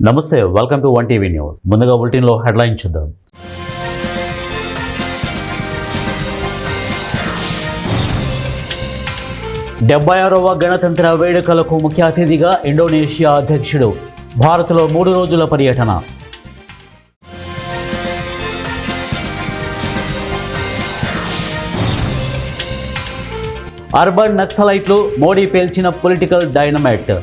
నమస్తే, welcome to 1 TV news. ముందుగా బులెటిన్లో హెడ్లైన్ చూద్దాం. డెబ్బై గణతంత్ర వేడుకలకు ముఖ్య అతిథిగా ఇండోనేషియా అధ్యక్షుడు. భారత్లో 3 రోజుల పర్యటన. అర్బన్ నక్సలైట్లు మోడీ పేల్చిన పొలిటికల్ డైనమైట్.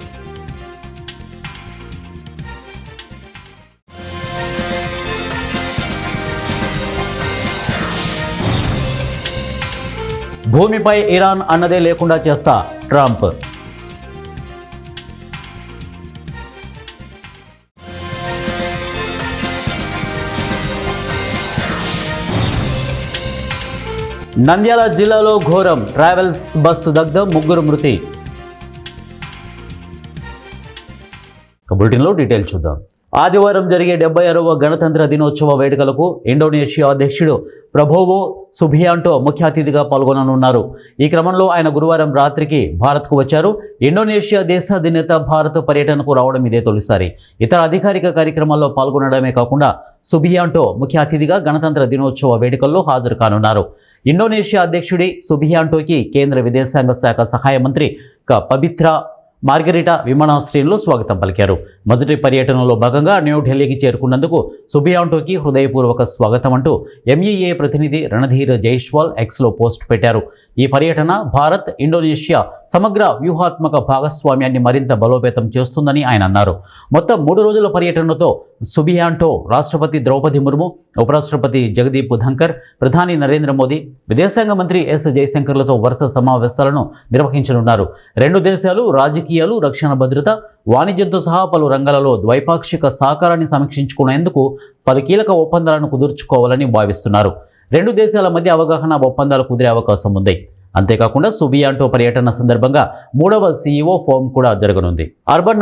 భూమిపై ఇరాన్ అన్నదే లేకుండా చేస్తా ట్రంప్. నంద్యాల జిల్లాలో ఘోరం, ట్రావెల్స్ బస్సు దగ్ధం, 3 మృతి. బులెటిన్లో డీటెయిల్ చూద్దాం. ఆదివారం జరిగే 76వ గణతంత్ర దినోత్సవ వేడుకలకు ఇండోనేషియా అధ్యక్షుడు ప్రబోవో సుబియాంటో ముఖ్య అతిథిగా పాల్గొననున్నారు. ఈ క్రమంలో ఆయన గురువారం రాత్రికి భారత్కు వచ్చారు. ఇండోనేషియా దేశ అధినేత భారత్ పర్యటనకు రావడం ఇదే తొలిసారి. ఇతర అధికారిక కార్యక్రమాల్లో పాల్గొనడమే కాకుండా సుబియాంటో ముఖ్య అతిథిగా గణతంత్ర దినోత్సవ వేడుకల్లో హాజరు కానున్నారు. ఇండోనేషియా అధ్యక్షుడి సుబియాంటోకి కేంద్ర విదేశాంగ శాఖ సహాయ మంత్రి పబిత్రా మార్గరిటా విమానాశ్రయంలో స్వాగతం పలికారు. మొదటి పర్యటనలో భాగంగా న్యూఢిల్లీకి చేరుకున్నందుకు సుబియాంటోకి హృదయపూర్వక స్వాగతం అంటూ ఎంఈఏ ప్రతినిధి రణధీర్ జైస్వాల్ ఎక్స్లో పోస్ట్ పెట్టారు. ఈ పర్యటన భారత్ ఇండోనేషియా సమగ్ర వ్యూహాత్మక భాగస్వామ్యాన్ని మరింత బలోపేతం చేస్తుందని ఆయన అన్నారు. మొత్తం 3 రోజుల పర్యటనతో సుబియాంటో రాష్ట్రపతి ద్రౌపది ముర్ము, ఉపరాష్ట్రపతి జగదీప్ ధంకర్, ప్రధాని నరేంద్ర మోదీ, విదేశాంగ మంత్రి ఎస్ జయశంకర్లతో వరుస సమావేశాలను నిర్వహించనున్నారు. 2 దేశాలు రాజకీయాలు, రక్షణ భద్రత, వాణిజ్యంతో సహా పలు రంగాలలో ద్వైపాక్షిక సహకారాన్ని సమీక్షించుకునేందుకు 10 కీలక ఒప్పందాలను కుదుర్చుకోవాలని భావిస్తున్నారు. 2 దేశాల మధ్య అవగాహన ఒప్పందాలు కుదిరే అవకాశం ఉంది. అంతేకాకుండా సుబియాంటో పర్యటన సందర్భంగా 3వ CEO ఫోరం కూడా జరగనుంది. అర్బన్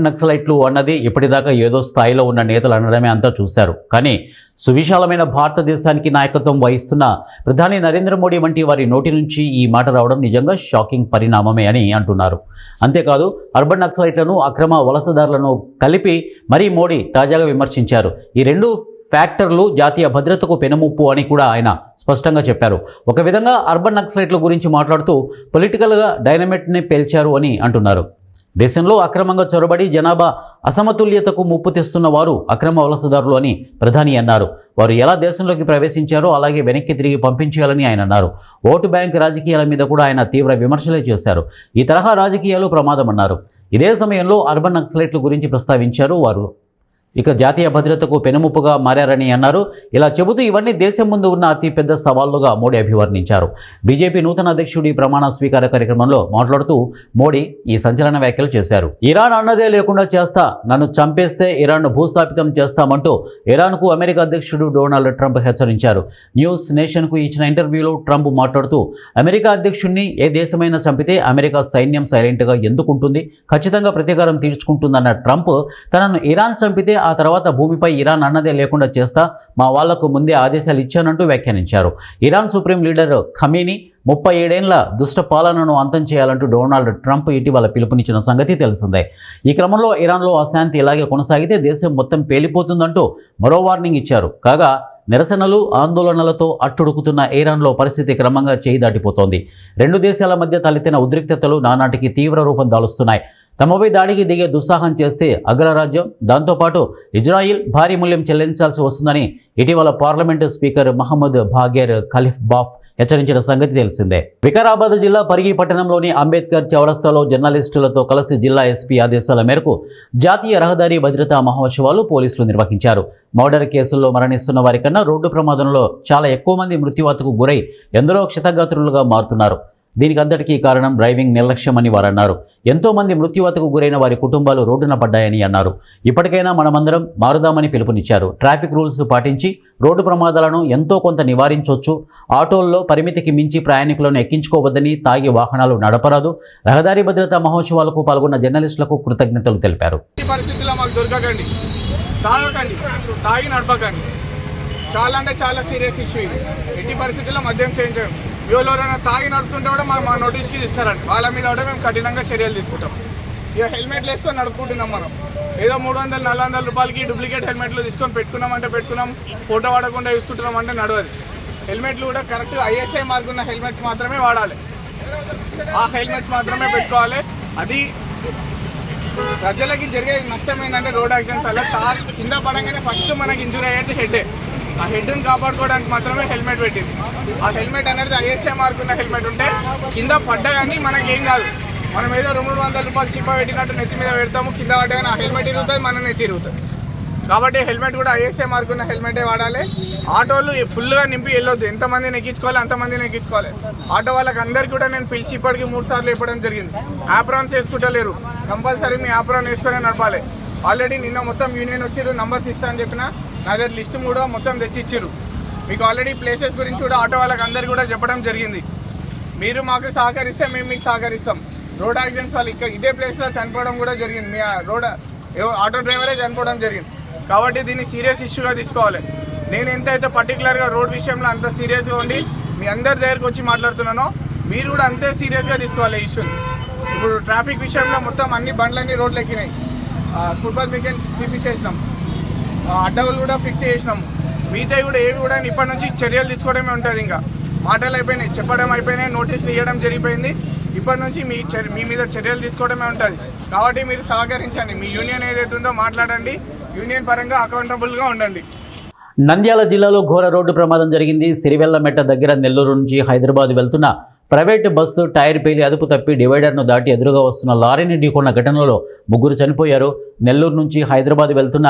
నక్సలైట్లు అన్నది ఇప్పటిదాకా ఏదో స్థాయిలో ఉన్న నేతలు అనడమే అంతా చూశారు. కానీ సువిశాలమైన భారతదేశానికి నాయకత్వం వహిస్తున్న ప్రధాని నరేంద్ర మోడీ వంటి వారి నోటి నుంచి ఈ మాట రావడం నిజంగా షాకింగ్ పరిణామమే అని అంటున్నారు. అంతేకాదు, అర్బన్ నక్సలైట్లను, అక్రమ వలసదారులను కలిపి మరీ మోడీ తాజాగా విమర్శించారు. ఈ 2 ఫ్యాక్టర్లు జాతీయ భద్రతకు పెనుముప్పు అని కూడా ఆయన స్పష్టంగా చెప్పారు. ఒక విధంగా అర్బన్ నక్సలైట్ల గురించి మాట్లాడుతూ పొలిటికల్గా డైనమైట్ని పేల్చారు అని అంటున్నారు. దేశంలో అక్రమంగా చొరబడి జనాభా అసమతుల్యతకు ముప్పు తెస్తున్న వారు అక్రమ వలసదారులు అని ప్రధాని అన్నారు. వారు ఎలా దేశంలోకి ప్రవేశించారో అలాగే వెనక్కి తిరిగి పంపించేయాలని ఆయన అన్నారు. ఓటు బ్యాంక్ రాజకీయాల మీద కూడా ఆయన తీవ్ర విమర్శలే చేశారు. ఈ తరహా రాజకీయాలు ప్రమాదమన్నారు. ఇదే సమయంలో అర్బన్ నక్సలైట్ల గురించి ప్రస్తావించారు వారు. ఇక జాతీయ భద్రతకు పెనుముప్పుగా మారారని అన్నారు. ఇలా చెబుతూ ఇవన్నీ దేశం ముందు ఉన్న అతిపెద్ద సవాళ్లుగా మోడీ అభివర్ణించారు. బీజేపీ నూతన అధ్యక్షుడి ప్రమాణ స్వీకార కార్యక్రమంలో మాట్లాడుతూ మోడీ ఈ సంచలన వ్యాఖ్యలు చేశారు. ఇరాన్ అన్నదే లేకుండా చేస్తా, నన్ను చంపేస్తే ఇరాన్ను భూస్థాపితం చేస్తామంటూ ఇరాన్కు అమెరికా అధ్యక్షుడు డొనాల్డ్ ట్రంప్ హెచ్చరించారు. న్యూస్ నేషన్కు ఇచ్చిన ఇంటర్వ్యూలో ట్రంప్ మాట్లాడుతూ అమెరికా అధ్యక్షుడిని ఏ దేశమైనా చంపితే అమెరికా సైన్యం సైలెంట్గా ఎందుకుంటుంది, ఖచ్చితంగా ప్రతీకారం తీర్చుకుంటుందన్న ట్రంప్ తనను ఇరాన్ చంపితే ఆ తర్వాత భూమిపై ఇరాన్ అన్నదే లేకుండా చేస్తా, మా వాళ్లకు ముందే ఆదేశాలు ఇచ్చానంటూ వ్యాఖ్యానించారు. ఇరాన్ సుప్రీం లీడర్ ఖమీనీ 37 ఏళ్ల దుష్ట పాలనను అంతం చేయాలంటూ డొనాల్డ్ ట్రంప్ ఇటీవల పిలుపునిచ్చిన సంగతి తెలిసిందే. ఈ క్రమంలో ఇరాన్లో అశాంతి ఇలాగే కొనసాగితే దేశం మొత్తం పేలిపోతుందంటూ మరో వార్నింగ్ ఇచ్చారు. కాగా నిరసనలు, ఆందోళనలతో అట్టుడుకుతున్న ఇరాన్లో పరిస్థితి క్రమంగా చేయి దాటిపోతోంది. 2 దేశాల మధ్య తలెత్తిన ఉద్రిక్తతలు నానాటికి తీవ్ర రూపం దాలుస్తున్నాయి. తమపై దాడికి దిగే దుస్సాహం చేస్తే అగ్రరాజ్యం, దాంతోపాటు ఇజ్రాయిల్ భారీ మూల్యం చెల్లించాల్సి వస్తుందని ఇటీవల పార్లమెంటు స్పీకర్ మహమ్మద్ బాగేర్ ఖలీఫ్బాఫ్ హెచ్చరించిన సంగతి తెలిసిందే. వికారాబాద్ జిల్లా పరిగి పట్టణంలోని అంబేద్కర్ చౌరస్తాలో జర్నలిస్టులతో కలిసి జిల్లా ఎస్పీ ఆదేశాల మేరకు జాతీయ రహదారి భద్రతా మహోత్సవాలు పోలీసులు నిర్వహించారు. మర్డర్ కేసుల్లో మరణిస్తున్న వారికన్నా రోడ్డు ప్రమాదంలో చాలా ఎక్కువ మంది మృత్యువాతకు గురై ఎందరో క్షతగాత్రులుగా మారుతున్నారు. దీనికి అంతటికీ కారణం డ్రైవింగ్ నిర్లక్ష్యమని వారు అన్నారు. ఎంతో మంది మృత్యువాతకు గురైన వారి కుటుంబాలు రోడ్డున పడ్డాయని అన్నారు. ఇప్పటికైనా మనమందరం మారుదామని పిలుపునిచ్చారు. ట్రాఫిక్ రూల్స్ పాటించి రోడ్డు ప్రమాదాలను ఎంతో కొంత నివారించవచ్చు. ఆటోల్లో పరిమితికి మించి ప్రయాణికులను ఎక్కించుకోవద్దని, తాగి వాహనాలు నడపరాదు. రహదారి భద్రతా మహోత్సవాలకు పాల్గొన్న జర్నలిస్టులకు కృతజ్ఞతలు తెలిపారు. చాలా అంటే చాలా సీరియస్ ఇష్యూ ఇది. ఎట్టి పరిస్థితుల్లో మద్యం చేయించాం. ఎవరైనా తాగి నడుపుతుంటే కూడా మా నోటీస్కి ఇస్తారండి. వాళ్ళ మీద కూడా మేము కఠినంగా చర్యలు తీసుకుంటాం. ఇక హెల్మెట్లు వేసుకొని నడుపుకుంటున్నాం. మనం ఏదో 300-400 రూపాయలకి డూప్లికేట్ హెల్మెట్లు తీసుకొని పెట్టుకున్నామంటే పెట్టుకున్నాం, ఫోటో వాడకుండా చూసుకుంటున్నామంటే నడవదు. హెల్మెట్లు కూడా కరెక్ట్ ఐఎస్ఐ మార్క్ ఉన్న హెల్మెట్స్ మాత్రమే వాడాలి, ఆ హెల్మెట్స్ మాత్రమే పెట్టుకోవాలి. అది ప్రజలకి జరిగే నష్టం ఏంటంటే రోడ్ యాక్సిడెంట్స్ వల్ల కింద పడంగానే ఫస్ట్ మనకి ఇంజూరీ అయ్యేది హెడ్డే. ఆ హెడ్ని కాపాడుకోవడానికి మాత్రమే హెల్మెట్ పెట్టింది. ఆ హెల్మెట్ అనేది ఐఎస్ఐ మార్క్ ఉన్న హెల్మెట్ ఉంటే కింద పడ్డా కానీ మనకేం కాదు. మనం ఏదో 200-300 రూపాయలు చిప్ప పెట్టినట్టు నెత్తి మీద పెడతాము, కింద పడ్డా కానీ ఆ హెల్మెట్ తిరుగుతుంది, మన నెత్తి తిరుగుతుంది. కాబట్టి హెల్మెట్ కూడా ఐఎస్ఐ మార్క్ ఉన్న హెల్మెటే వాడాలి. ఆటోలు ఫుల్గా నింపి వెళ్ళొద్దు, ఎంతమందిని ఎక్కించుకోవాలి అంతమందిని ఎక్కించుకోవాలి. ఆటో వాళ్ళకి అందరికీ కూడా నేను పిలిచి ఇప్పటికీ 3 సార్లు చెప్పడం జరిగింది. యాప్రాన్స్ వేసుకుంటలేరు, కంపల్సరీ మీ యాప్రాన్ వేసుకొని నడపాలి. ఆల్రెడీ నిన్న మొత్తం యూనియన్ వచ్చిర్రు, నంబర్స్ ఇస్తా అని చెప్పిన నా దగ్గర లిస్ట్ కూడా మొత్తం తెచ్చిచ్చిర్రు. మీకు ఆల్రెడీ ప్లేసెస్ గురించి కూడా ఆటో వాళ్ళకి అందరికీ కూడా చెప్పడం జరిగింది. మీరు మాకు సహకరిస్తే మేము మీకు సహకరిస్తాం. రోడ్ యాక్సిడెంట్స్ వాళ్ళు ఇక్కడ ఇదే ప్లేస్లో చనిపోవడం కూడా జరిగింది, మీ ఆటో డ్రైవరే చనిపోవడం జరిగింది. కాబట్టి దీన్ని సీరియస్ ఇష్యూగా తీసుకోవాలి. నేను ఎంతైతే పర్టికులర్గా రోడ్ విషయంలో అంత సీరియస్గా ఉండి మీ అందరి దగ్గరకు వచ్చి మాట్లాడుతున్నానో మీరు కూడా అంతే సీరియస్గా తీసుకోవాలి ఈ ఇష్యూని. ఇప్పుడు ట్రాఫిక్ విషయంలో మొత్తం అన్ని బండ్లన్నీ రోడ్లు ఎక్కినాయి, ఫుట్పాత్ మీకు తీపిచ్చేసినాం, అడ్డవులు కూడా ఫిక్స్ చేసినాం. మిగతా కూడా ఏవి కూడా ఇప్పటి నుంచి చర్యలు తీసుకోవడమే ఉంటుంది. ఇంకా మాటలు అయిపోయినాయి, చెప్పడం అయిపోయినాయి, నోటీసులు ఇవ్వడం జరిగిపోయింది. ఇప్పటి నుంచి మీ మీద చర్యలు తీసుకోవడమే ఉంటుంది. కాబట్టి మీరు సహకరించండి, మీ యూనియన్ ఏదైతే ఉందో మాట్లాడండి, యూనియన్ పరంగా అకౌంటబుల్గా ఉండండి. నంద్యాల జిల్లాలో ఘోర రోడ్డు ప్రమాదం జరిగింది. సిరివెల్లమెట్ట దగ్గర నెల్లూరు నుంచి హైదరాబాద్ వెళ్తున్న ప్రైవేటు బస్సు టైర్ పేలి అదుపు తప్పి డివైడర్ను దాటి ఎదురుగా వస్తున్న లారీని ఢీకొన్న ఘటనలో 3 చనిపోయారు. నెల్లూరు నుంచి హైదరాబాద్ వెళ్తున్న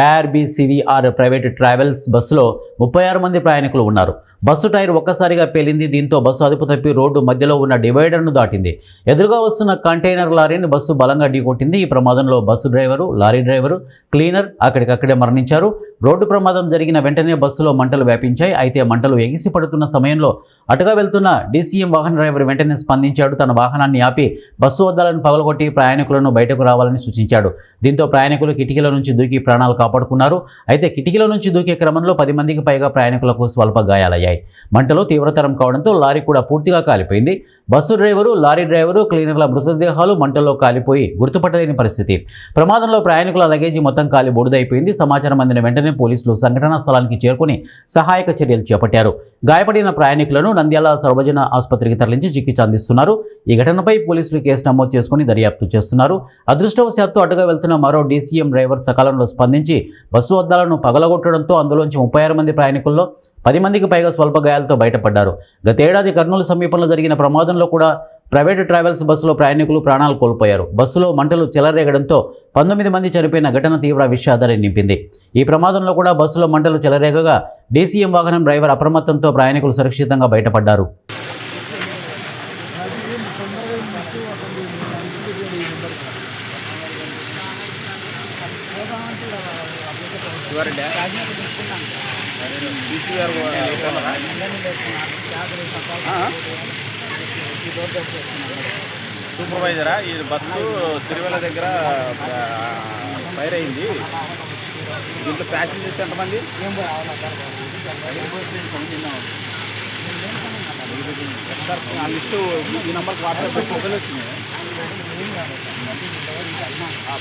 ARBCVR ప్రైవేటు ట్రావెల్స్ బస్సులో 36 మంది ప్రయాణికులు ఉన్నారు. బస్సు టైర్ ఒక్కసారిగా పేలింది. దీంతో బస్సు అదుపు తప్పి రోడ్డు మధ్యలో ఉన్న డివైడర్ను దాటింది. ఎదురుగా వస్తున్న కంటైనర్ లారీని బస్సు బలంగా ఢీకొట్టింది. ఈ ప్రమాదంలో bus driver, lorry driver, cleaner అక్కడికక్కడే మరణించారు. రోడ్డు ప్రమాదం జరిగిన వెంటనే బస్సులో మంటలు వ్యాపించాయి. అయితే మంటలు ఎగిసి పడుతున్న సమయంలో అటుగా వెళ్తున్న DCM వాహన డ్రైవర్ వెంటనే స్పందించాడు. తన వాహనాన్ని ఆపి బస్సు అద్దాలను పగలగొట్టి ప్రయాణికులను బయటకు రావాలని సూచించాడు. దీంతో ప్రయాణికులు కిటికీల నుంచి దూకి ప్రాణాలు కాపాడుకున్నారు. అయితే కిటికీల నుంచి దూకే క్రమంలో 10 మందికి పైగా ప్రయాణికులకు స్వల్ప గాయాలయ్యాయి. మంటలు తీవ్రతరం కావడంతో లారీ కూడా పూర్తిగా కాలిపోయింది. బస్సు డ్రైవరు, లారీ డ్రైవరు, క్లీనర్ల మృతదేహాలు మంటల్లో కాలిపోయి గుర్తుపట్టలేని పరిస్థితి. ప్రమాదంలో ప్రయాణికుల లగేజీ మొత్తం కాలి బూడిదైపోయింది. సమాచారం అందిన వెంటనే పోలీసులు సంఘటనా స్థలానికి చేరుకుని సహాయక చర్యలు చేపట్టారు. గాయపడిన ప్రయాణికులను నంద్యాల సర్వజన ఆసుపత్రికి తరలించి చికిత్స అందిస్తున్నారు. ఈ ఘటనపై పోలీసులు కేసు నమోదు చేసుకుని దర్యాప్తు చేస్తున్నారు. అదృష్టవశాత్తు అటుగా వెళ్తున్న మరో DCM డ్రైవర్ సకాలంలో స్పందించి బస్సు అద్దాలను పగలగొట్టడంతో అందులోంచి 36 మంది ప్రయాణికుల్లో 10 మందికి పైగా స్వల్ప గాయాలతో బయటపడ్డారు. గతేడాది కర్నూలు సమీపంలో జరిగిన ప్రమాదంలో కూడా ప్రైవేటు ట్రావెల్స్ బస్సులో ప్రయాణికులు ప్రాణాలు కోల్పోయారు. బస్సులో మంటలు చెలరేగడంతో 19 మంది చనిపోయిన ఘటన తీవ్ర విషాదాన్ని నింపింది. ఈ ప్రమాదంలో కూడా బస్సులో మంటలు చెలరేగగా DCM వాహనం డ్రైవర్ అప్రమత్తంతో ప్రయాణికులు సురక్షితంగా బయటపడ్డారు. సూపర్వైజరా ఈ బస్సు తిరువెల దగ్గర ఫైర్ అయింది. దీంట్లో ప్యాసింజర్స్ ఎంతమంది? ఆ లిస్టు ఈ నెంబర్కి వాట్సాప్ పెట్టి మొబైల్ వచ్చింది.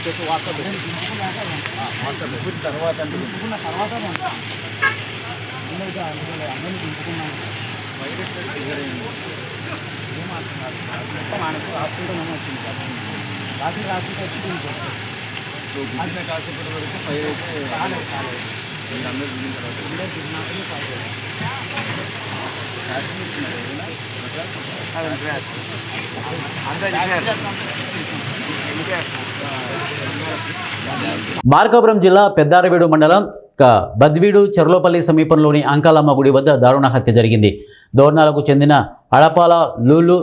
పెట్టి వాట్సాప్ తర్వాత హాస్పిటల్ వచ్చింది సార్. రాత్రి కాసేపటి వరకు ఫైర్ అయితే అందరూ దిగిన మార్కాపురం జిల్లా పెద్దారవీడు మండలం బద్వీడు చెర్లోపల్లి సమీపంలోని అంకాలమ్మ గుడి వద్ద దారుణ హత్య జరిగింది. దోర్నాలకు చెందిన అడపాల లూలు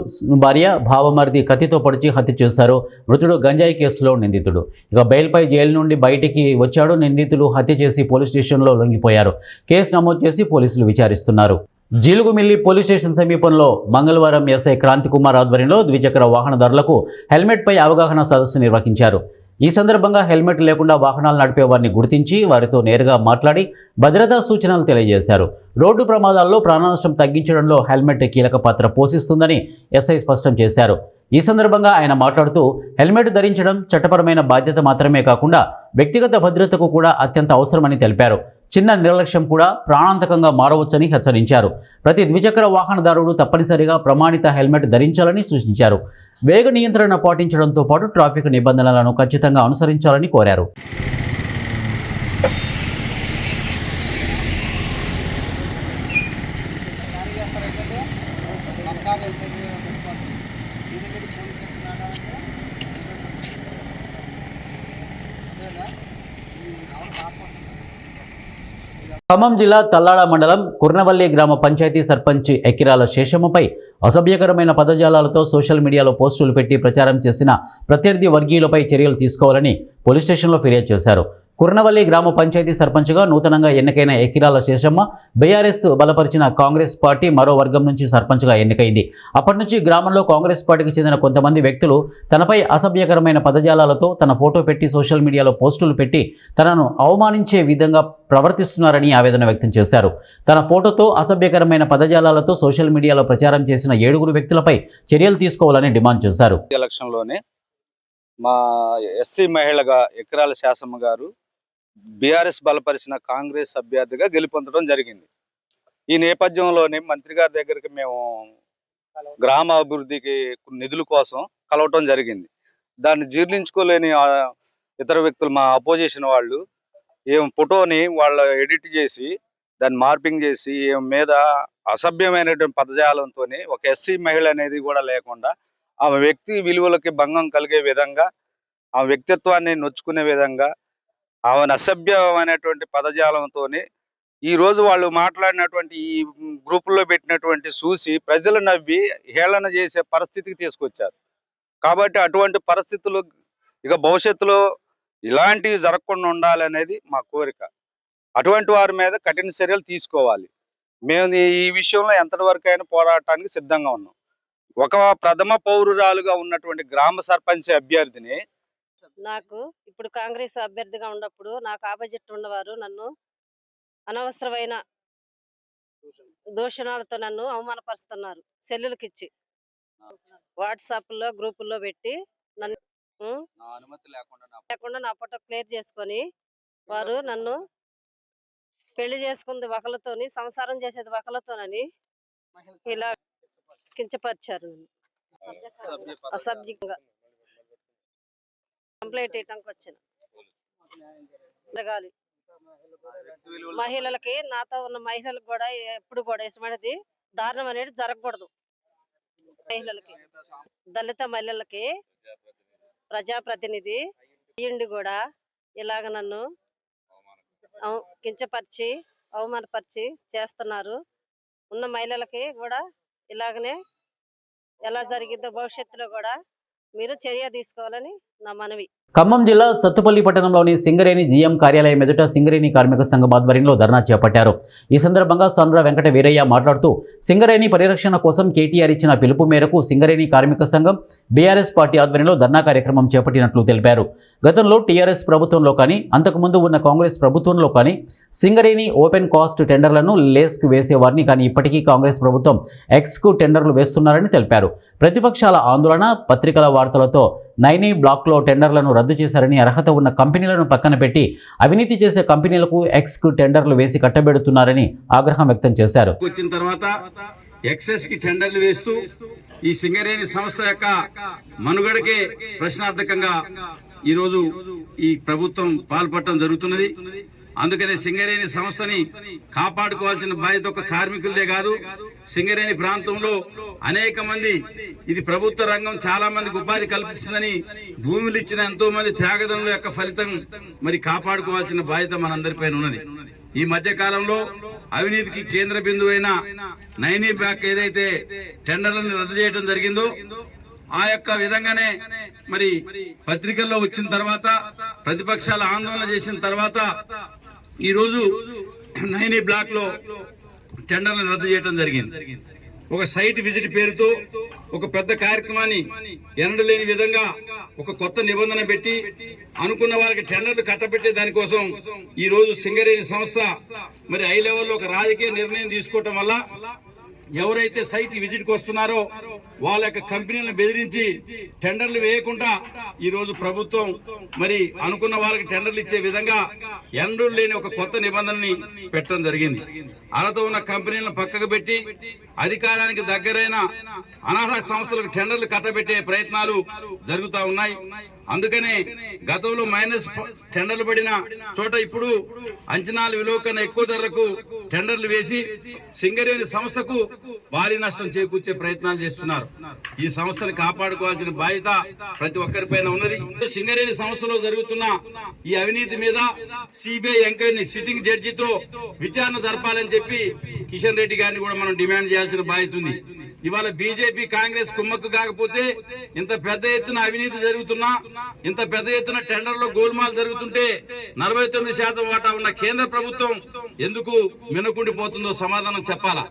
భార్య భావమర్ది కత్తితో పొడిచి హత్య చేశారు. మృతుడు గంజాయి కేసులో నిందితుడు. ఇక బెయిల్పై జైలు నుండి బయటికి వచ్చాడు. నిందితులు హత్య చేసి పోలీస్ స్టేషన్లో లొంగిపోయారు. కేసు నమోదు చేసి పోలీసులు విచారిస్తున్నారు. జీలుగుమిల్లి పోలీస్ స్టేషన్ సమీపంలో మంగళవారం SI క్రాంతికుమార్ ఆధ్వర్యంలో ద్విచక్ర వాహనదారులకు హెల్మెట్పై అవగాహన సదస్సు నిర్వహించారు. ఈ సందర్భంగా హెల్మెట్ లేకుండా వాహనాలు నడిపే వారిని గుర్తించి వారితో నేరుగా మాట్లాడి భద్రతా సూచనలు తెలియజేశారు. రోడ్డు ప్రమాదాల్లో ప్రాణనష్టం తగ్గించడంలో హెల్మెట్ కీలక పాత్ర పోషిస్తుందని SI స్పష్టం చేశారు. ఈ సందర్భంగా ఆయన మాట్లాడుతూ హెల్మెట్ ధరించడం చట్టపరమైన బాధ్యత మాత్రమే కాకుండా వ్యక్తిగత భద్రతకు కూడా అత్యంత అవసరమని తెలిపారు. చిన్న నిర్లక్ష్యం కూడా ప్రాణాంతకంగా మారవచ్చని హెచ్చరించారు. ప్రతి ద్విచక్ర వాహనదారుడు తప్పనిసరిగా ప్రమాణిత హెల్మెట్ ధరించాలని సూచించారు. వేగ నియంత్రణ పాటించడంతో పాటు ట్రాఫిక్ నిబంధనలను ఖచ్చితంగా అనుసరించాలని కోరారు. ఖమ్మం జిల్లా తల్లాడ మండలం కుర్నవల్లి గ్రామ పంచాయతీ సర్పంచ్ ఎకిరాల శేషమ్మపై అసభ్యకరమైన పదజాలాలతో సోషల్ మీడియాలో పోస్టులు పెట్టి ప్రచారం చేసిన ప్రత్యర్థి వర్గీయులపై చర్యలు తీసుకోవాలని పోలీస్ స్టేషన్లో ఫిర్యాదు చేశారు. కుర్నవల్లి గ్రామ పంచాయతీ సర్పంచ్గా నూతనంగా ఎన్నికైన ఎకిరాల శేషమ్మ బీఆర్ఎస్ బలపరిచిన కాంగ్రెస్ పార్టీ మరో వర్గం నుంచి సర్పంచ్గా ఎన్నికైంది. అప్పటి నుంచి గ్రామంలో కాంగ్రెస్ పార్టీకి చెందిన కొంతమంది వ్యక్తులు తనపై అసభ్యకరమైన పదజాలాలతో తన ఫోటో పెట్టి సోషల్ మీడియాలో పోస్టులు పెట్టి తనను అవమానించే విధంగా ప్రవర్తిస్తున్నారని ఆవేదన వ్యక్తం చేశారు. తన ఫోటోతో అసభ్యకరమైన పదజాలాలతో సోషల్ మీడియాలో ప్రచారం చేసిన 7 వ్యక్తులపై చర్యలు తీసుకోవాలని డిమాండ్ చేశారు. ఎలక్షన్లోనే మా ఎస్సీ మహిళగా ఎకిరాల శాసమ్మ గారు బీఆర్ఎస్ బలపరిచిన కాంగ్రెస్ అభ్యర్థిగా గెలుపొందడం జరిగింది. ఈ నేపథ్యంలోనే మంత్రి గారి దగ్గరికి మేము గ్రామ అభివృద్ధికి నిధుల కోసం కలవటం జరిగింది. దాన్ని జీర్ణించుకోలేని ఇతర వ్యక్తులు, మా అపోజిషన్ వాళ్ళు ఫోటోని వాళ్ళు ఎడిట్ చేసి దాన్ని మార్పింగ్ చేసి మీద అసభ్యమైనటువంటి పదజాలంతో ఒక ఎస్సీ మహిళ అనేది కూడా లేకుండా ఆమె వ్యక్తి విలువలకి భంగం కలిగే విధంగా, ఆ వ్యక్తిత్వాన్ని నొచ్చుకునే విధంగా ఆమెను అసభ్యమైనటువంటి పదజాలంతో ఈరోజు వాళ్ళు మాట్లాడినటువంటి ఈ గ్రూపుల్లో పెట్టినటువంటి చూసి ప్రజలు నవ్వి హేళన చేసే పరిస్థితికి తీసుకొచ్చారు. కాబట్టి అటువంటి పరిస్థితులు ఇక భవిష్యత్తులో ఇలాంటివి జరగకుండా ఉండాలనేది మా కోరిక. అటువంటి వారి మీద కఠిన చర్యలు తీసుకోవాలి. మేము ఈ విషయంలో ఎంతటి వరకు అయినా పోరాటానికి సిద్ధంగా ఉన్నాం. ఒక ప్రథమ పౌరురాలుగా ఉన్నటువంటి గ్రామ సర్పంచ్ అభ్యర్థిని నాకు ఇప్పుడు కాంగ్రెస్ అభ్యర్థిగా ఉన్నప్పుడు నాకు ఆపోజిట్ ఉన్నవారు నన్ను అనవసరమైన దూషణాలతో నన్ను అవమానపరుస్తున్నారు. సెల్లులకిచ్చి వాట్సాప్లో గ్రూపుల్లో పెట్టి నన్ను అనుమతి లేకుండా నా ఫోటో క్లియర్ చేసుకొని వారు నన్ను పెళ్లి చేసుకుంది ఒకళ్ళతోని, సంసారం చేసేది ఒకళ్ళతోనని ఇలా కించపరిచారు. అసభ్యంగా కంప్లైంట్ ఇవ్వడానికి వచ్చిన జరగాలి. మహిళలకి, నాతో ఉన్న మహిళలకు కూడా ఎప్పుడు కూడా ఇష్టమైనది దారుణం అనేది జరగకూడదు. మహిళలకి, దళిత మహిళలకి ప్రజాప్రతినిధి అయ్యుండి కూడా ఇలాగ నన్ను కించపరిచి అవమానపరిచి చేస్తున్నారు. ఉన్న మహిళలకి కూడా ఇలాగనే ఎలా జరిగిద్దో భవిష్యత్తులో కూడా మీరు చర్య తీసుకోవాలని నా మనవి. ఖమ్మం జిల్లా సత్తుపల్లి పట్టణంలోని సింగరేణి జీఎం కార్యాలయం ఎదుట సింగరేణి కార్మిక సంఘం ఆధ్వర్యంలో ధర్నా చేపట్టారు. ఈ సందర్భంగా సండ్ర వెంకట వీరయ్య మాట్లాడుతూ సింగరేణి పరిరక్షణ కోసం కేటీఆర్ ఇచ్చిన పిలుపు మేరకు సింగరేణి కార్మిక సంఘం బీఆర్ఎస్ పార్టీ ఆధ్వర్యంలో ధర్నా కార్యక్రమం చేపట్టినట్లు తెలిపారు. గతంలో టీఆర్ఎస్ ప్రభుత్వంలో కానీ అంతకుముందు ఉన్న కాంగ్రెస్ ప్రభుత్వంలో కానీ సింగరేణి ఓపెన్ కాస్ట్ టెండర్లను లేస్కు వేసేవారిని, కానీ ఇప్పటికీ కాంగ్రెస్ ప్రభుత్వం ఎక్స్కు టెండర్లు వేస్తున్నారని తెలిపారు. ప్రతిపక్షాల ఆందోళన, పత్రికల వార్తలతో నైనీ బ్లాక్లో టెండర్లను రద్దు చేశారని, అర్హత ఉన్న కంపెనీలను పక్కన పెట్టి అవినీతి చేసే కంపెనీలకు ఎక్స్కు టెండర్లు వేసి కట్టబెడుతున్నారని ఆగ్రహం వ్యక్తం చేశారు. వచ్చిన తర్వాత ఎక్సెస్ కి టెండర్లు వేస్తూ ఈ సింగరేణి సంస్థ యొక్క మనుగడకే ప్రశ్నార్థకంగా ఈరోజు ఈ ప్రభుత్వం పాల్పడటం జరుగుతున్నది. అందుకనే సింగరేణి సంస్థని కాపాడుకోవాల్సిన బాధ్యత ఒక కార్మికులదే కాదు, సింగరేణి ప్రాంతంలో అనేక మంది, ఇది ప్రభుత్వ రంగం, చాలా మందికి ఉపాధి కల్పిస్తుందని భూములు ఇచ్చిన ఎంతో మంది త్యాగదనుల యొక్క ఫలితం మరి కాపాడుకోవాల్సిన బాధ్యత మనందరిపైన ఉన్నది. ఈ మధ్య కాలంలో అవినీతికి కేంద్ర బిందువైన నైనీ బ్యాక్ ఏదైతే టెండర్లను రద్దు చేయడం జరిగిందో ఆ యొక్క విధంగానే మరి పత్రికల్లో వచ్చిన తర్వాత, ప్రతిపక్షాల ఆందోళన చేసిన తర్వాత ఈ రోజు నైనీ బ్లాక్ లో టెండర్లను రద్దు చేయడం జరిగింది. ఒక సైట్ విజిట్ పేరుతో ఒక పెద్ద కార్యక్రమాన్ని ఎనడలేని విధంగా ఒక కొత్త నిబంధన పెట్టి అనుకున్న వారికి టెండర్లు కట్టబెట్టే దానికోసం ఈ రోజు సింగరేణి సంస్థ మరి హై లెవెల్లో ఒక రాజకీయ నిర్ణయం తీసుకోవటం వల్ల ఎవరైతే సైట్ విజిట్కి వస్తున్నారో వాళ్ళ యొక్క కంపెనీలను బెదిరించి టెండర్లు వేయకుండా ఈ రోజు ప్రభుత్వం మరి అనుకున్న వాళ్ళకి టెండర్లు ఇచ్చే విధంగా ఎన్నడూ లేని ఒక కొత్త నిబంధనని పెట్టడం జరిగింది. అర్హత ఉన్న కంపెనీలను పక్కకు పెట్టి అధికారానికి దగ్గరైన అనర్హ సంస్థలకు టెండర్లు కట్టబెట్టే ప్రయత్నాలు జరుగుతూ ఉన్నాయి. అందుకనే గతంలో మైనస్ టెండర్లు పడిన చోట ఇప్పుడు అంచనాలు విలువ కన్నా ఎక్కువ ధరలకు టెండర్లు వేసి సింగరేణి సంస్థకు భారీ నష్టం చేకూర్చే ప్రయత్నాలు చేస్తున్నారు. ఈ సంస్థను కాపాడుకోవాల్సిన బాధ్యత ప్రతి ఒక్కరిపైన ఉన్నది. సింగరేణి సంస్థలో జరుగుతున్న ఈ అవినీతి మీద సిబిఐ ఎంక్వైరీ సిట్టింగ్ జడ్జితో విచారణ జరపాలని చెప్పి కిషన్ రెడ్డి గారిని కూడా మనం డిమాండ్ చేయాల్సిన బాధ్యత ఉంది. ఇవాళ బీజేపీ కాంగ్రెస్ కుమ్మక్కు కాకపోతే ఇంత పెద్ద ఎత్తున అవినీతి జరుగుతున్నా, ఇంత పెద్ద ఎత్తున టెండర్లో గోల్మాల్ జరుగుతుంటే 49% వాటా ఉన్న కేంద్ర ప్రభుత్వం ఎందుకు మినకుండిపోతుందో సమాధానం చెప్పాలా.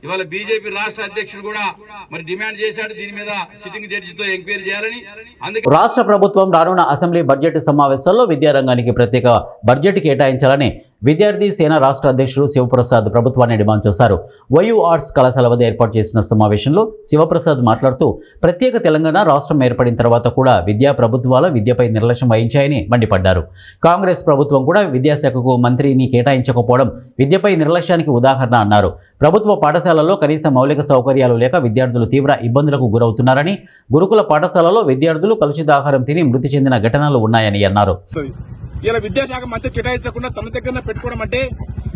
ఇవాళ బీజేపీ రాష్ట్ర అధ్యక్షుడు కూడా మరి డిమాండ్ చేశాడు దీని మీద సిట్టింగ్ జడ్జితో ఎంక్వైరీ చేయాలని. అందుకే రాష్ట్ర ప్రభుత్వం రానున్న అసెంబ్లీ బడ్జెట్ సమావేశాల్లో విద్యారంగానికి ప్రత్యేక బడ్జెట్ కేటాయించాలని విద్యార్థి సేన రాష్ట్ర అధ్యక్షుడు శివప్రసాద్ ప్రభుత్వాన్ని డిమాండ్ చేశారు. వైయూ ఆర్ట్స్ కళాశాల వద్ద ఏర్పాటు చేసిన సమావేశంలో శివప్రసాద్ మాట్లాడుతూ ప్రత్యేక తెలంగాణ రాష్ట్రం ఏర్పడిన తర్వాత కూడా విద్యా ప్రభుత్వాలు విద్యపై నిర్లక్ష్యం వహించాయని మండిపడ్డారు. కాంగ్రెస్ ప్రభుత్వం కూడా విద్యాశాఖకు మంత్రిని కేటాయించకపోవడం విద్యపై నిర్లక్ష్యానికి ఉదాహరణ అన్నారు. ప్రభుత్వ పాఠశాలల్లో కనీస మౌలిక సౌకర్యాలు లేక విద్యార్థులు తీవ్ర ఇబ్బందులకు గురవుతున్నారని, గురుకుల పాఠశాలలో విద్యార్థులు కలుషిత ఆహారం తిని మృతి చెందిన ఘటనలు ఉన్నాయని అన్నారు. ఇలా విద్యాశాఖ మంత్రి కేటాయించకుండా తన దగ్గర పెట్టుకోవడం అంటే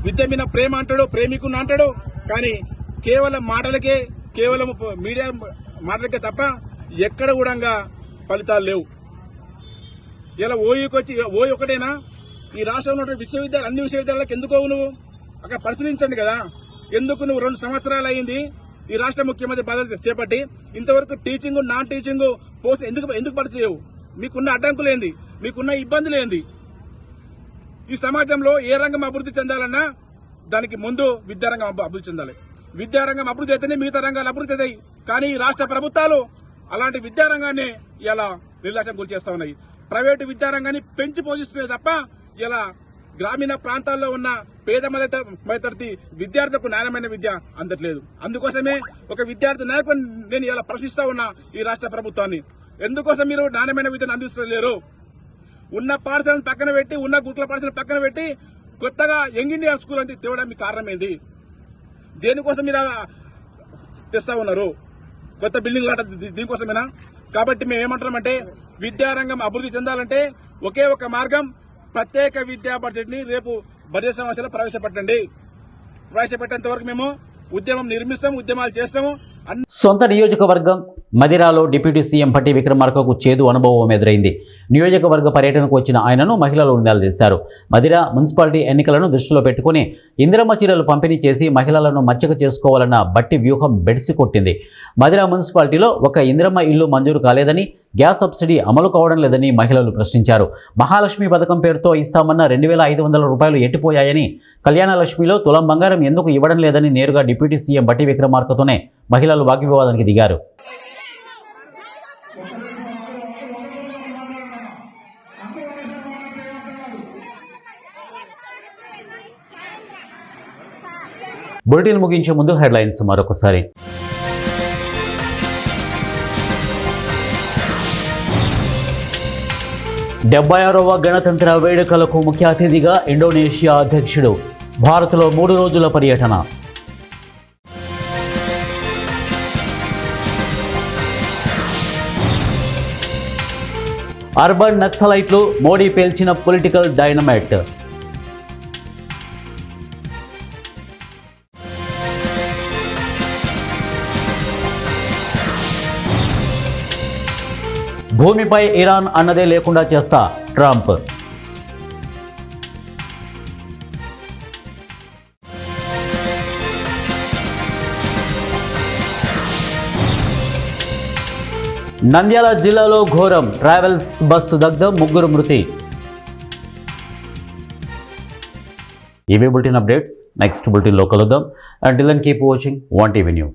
విద్య మీద ప్రేమ అంటాడు, ప్రేమికుని అంటాడు. కానీ కేవలం మాటలకే, కేవలం మీడియా మాటలకే తప్ప ఎక్కడ కూడా ఫలితాలు లేవు. ఇలా ఓయూకి వచ్చి ఓయూ ఒకటేనా ఈ రాష్ట్రంలో ఉన్న విశ్వవిద్యాలయాలు, అన్ని విశ్వవిద్యాలయాలకు ఎందుకు నువ్వు అక్కడ పరిశీలించండి కదా. ఎందుకు నువ్వు 2 సంవత్సరాలు అయింది ఈ రాష్ట్ర ముఖ్యమంత్రి పదవి చేపట్టి ఇంతవరకు టీచింగ్, నాన్ టీచింగ్ పోస్ట్ ఎందుకు పరిచయవు? మీకున్న అడ్డంకులు ఏంది? మీకున్న ఇబ్బందులు ఏంది? ఈ సమాజంలో ఏ రంగం అభివృద్ధి చెందాలన్నా దానికి ముందు విద్యారంగం అభివృద్ధి చెందాలి. విద్యారంగం అభివృద్ధి అయితేనే మిగతా రంగాలు అభివృద్ధి అవుతాయి. కానీ ఈ రాష్ట్ర ప్రభుత్వాలు అలాంటి విద్యారంగాన్ని ఇలా నిర్లక్ష్యం గురి చేస్తా ఉన్నాయి. ప్రైవేటు విద్యారంగాన్ని పెంచి పోషిస్తున్నాయి తప్ప ఇలా గ్రామీణ ప్రాంతాల్లో ఉన్న పేద మధ్యతరగతి విద్యార్థులకు నాణ్యమైన విద్య అందట్లేదు. అందుకోసమే ఒక విద్యార్థి నాయకుని నేను ఇలా ప్రశ్నిస్తా ఉన్నా ఈ రాష్ట్ర ప్రభుత్వాన్ని. ఎందుకోసం మీరు నాణ్యమైన విద్యను అందిస్తలేరు? ఉన్న పాఠశాలను పక్కన పెట్టి, ఉన్న గురుకుల పాఠశాలను పక్కన పెట్టి కొత్తగా యంగ్ ఇండియా స్కూల్ అని తేవడానికి కారణం ఏంది? దేనికోసం మీరు తెస్తా ఉన్నారు? కొత్త బిల్డింగ్ దీనికోసమేనా? కాబట్టి మేము ఏమంటున్నామంటే విద్యారంగం అభివృద్ధి చెందాలంటే ఒకే ఒక మార్గం, ప్రత్యేక విద్యా బడ్జెట్ ని రేపు బడ్జెట్ సమావేశంలో ప్రవేశపెట్టేంత వరకు మేము ఉద్యమం నిర్మిస్తాము, ఉద్యమాలు చేస్తాము. సొంత నియోజకవర్గం మదిరాలో డిప్యూటీ సీఎం భట్టి విక్రమార్కకు చేదు అనుభవం ఎదురైంది. నియోజకవర్గ పర్యటనకు వచ్చిన ఆయనను మహిళలు నిలదీశారు. మదిరా మున్సిపాలిటీ ఎన్నికలను దృష్టిలో పెట్టుకుని ఇందిరమ్మ చీరలు పంపిణీ చేసి మహిళలను మచ్చిక చేసుకోవాలన్న భట్టి వ్యూహం బెడిసి కొట్టింది. మదిరా మున్సిపాలిటీలో ఒక ఇందిరమ్మ ఇల్లు మంజూరు కాలేదని, గ్యాస్ సబ్సిడీ అమలు కావడం లేదని మహిళలు ప్రశ్నించారు. మహాలక్ష్మి పథకం పేరుతో ఇస్తామన్న 2,500 రూపాయలు ఎట్టిపోయాయని, కళ్యాణలక్ష్మిలో తులం బంగారం ఎందుకు ఇవ్వడం లేదని నేరుగా డిప్యూటీ సీఎం భట్టి విక్రమార్కతోనే మహిళలు వాగ్వివాదానికి దిగారు. బులెటిన్ ముగించే ముందు హెడ్లైన్స్ మరొకసారి. వ గణతంత్ర వేడుకలకు ముఖ్య అతిథిగా ఇండోనేషియా అధ్యక్షుడు. భారత్లో 3 రోజుల పర్యటన. అర్బన్ నక్సలైట్లు మోడీ పేల్చిన పొలిటికల్ డైనమైట్. భూమిపై ఇరాన్ అన్నదే లేకుండా చేస్తా ట్రంప్. నంద్యాల జిల్లాలో ఘోరం, ట్రావెల్స్ బస్సు దగ్ధం, 3 మృతి. ఇవే బులెటిన్ అప్డేట్స్. నెక్స్ట్ బులెటిన్లో కలుద్దాం. Until then keep watching 1TV news.